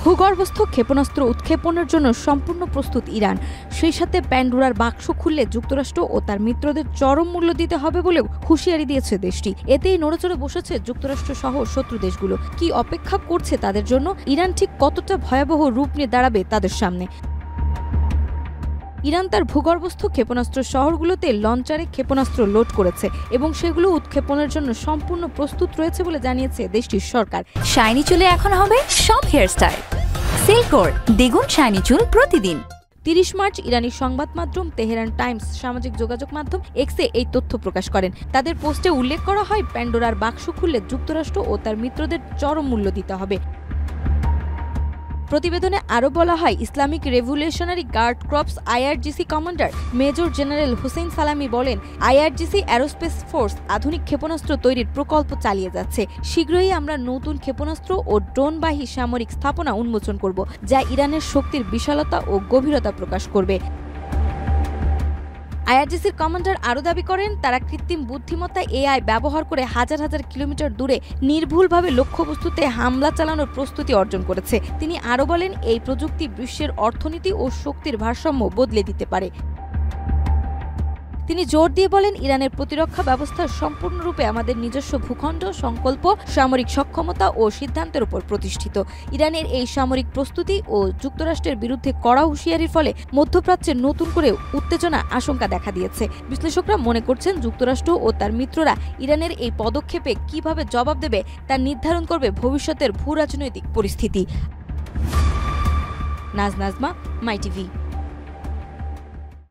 ভূগর্ভস্থ ক্ষেপণাস্ত্র উৎক্ষেপণের জন্য সম্পূর্ণ প্রস্তুত ইরান। সেই সাথে প্যান্ডোরার বাক্স খুললে যুক্তরাষ্ট্র ও তার মিত্রদের চরম মূল্য দিতে হবে বলেও হুঁশিয়ারি দিয়েছে দেশটি। এতেই নড়েচড়ে বসেছে যুক্তরাষ্ট্র সহ শত্রু দেশগুলো। কি অপেক্ষা করছে তাদের জন্য? ইরান ঠিক কতটা ভয়াবহ রূপ নিয়ে দাঁড়াবে তাদের সামনে? ইরান তার ভূগর্ভস্থ ক্ষেপণাস্ত্র শহরগুলোতে লঞ্চারে ক্ষেপণাস্ত্র লোড করেছে এবং সেগুলো উৎক্ষেপণের জন্য সম্পূর্ণ প্রস্তুত রয়েছে বলে জানিয়েছে দেশটির সরকার। শাইনি চুলে এখন হবে সব হেয়ারস্টাইল। সিল্কোর দ্বিগুণ শাইনি চুল প্রতিদিন। 30 মার্চ ইরানি সংবাদ মাধ্যম তেহরান টাইমস সামাজিক যোগাযোগ মাধ্যম এক্সে এই তথ্য প্রকাশ করেন। তাদের পোস্টে উল্লেখ করা হয়, প্যান্ডোরার বাক্স খুললে যুক্তরাষ্ট্র ও তার মিত্রদের চরম মূল্য দিতে হবে। প্রতিবেদনে আরও বলা হয়, Islamic revolutionary guard corps IRGC commander major general Hossein Salami বলেন, আইআরজিসি অ্যারোস্পেস ফোর্স আধুনিক ক্ষেপণাস্ত্র তৈরির প্রকল্প চালিয়ে যাচ্ছে। শীঘ্রই আমরা নতুন ক্ষেপণাস্ত্র ও ড্রোনবাহী সামরিক স্থাপনা উন্মোচন করব, যা ইরানের শক্তির বিশালতা ও গভীরতা প্রকাশ করবে। আইআরজিসির কমান্ডার আরও দাবি করেন, তারা কৃত্রিম বুদ্ধিমত্তা এআই ব্যবহার করে হাজার হাজার কিলোমিটার দূরে নির্ভুলভাবে লক্ষ্যবস্তুতে হামলা চালানোর প্রস্তুতি অর্জন করেছে। তিনি আরও বলেন, এই প্রযুক্তি বিশ্বের অর্থনীতি ও শক্তির ভারসাম্য বদলে দিতে পারে। তিনি জোর দিয়ে বলেন, ইরানের প্রতিরক্ষা ব্যবস্থা সম্পূর্ণরূপে আমাদের নিজস্ব ভূখণ্ড, সংকল্প, সামরিক সক্ষমতা ও সিদ্ধান্তের উপর প্রতিষ্ঠিত। ইরানের এই সামরিক প্রস্তুতি ও যুক্তরাষ্ট্রের বিরুদ্ধে কড়া হুঁশিয়ারির ফলে মধ্যপ্রাচ্যে নতুন করে উত্তেজনা আশঙ্কা দেখা দিয়েছে। বিশ্লেষকরা মনে করছেন, যুক্তরাষ্ট্র ও তার মিত্ররা ইরানের এই পদক্ষেপে কিভাবে জবাব দেবে তা নির্ধারণ করবে ভবিষ্যতের ভূ রাজনৈতিক পরিস্থিতি। নাজমা, মাই টিভি।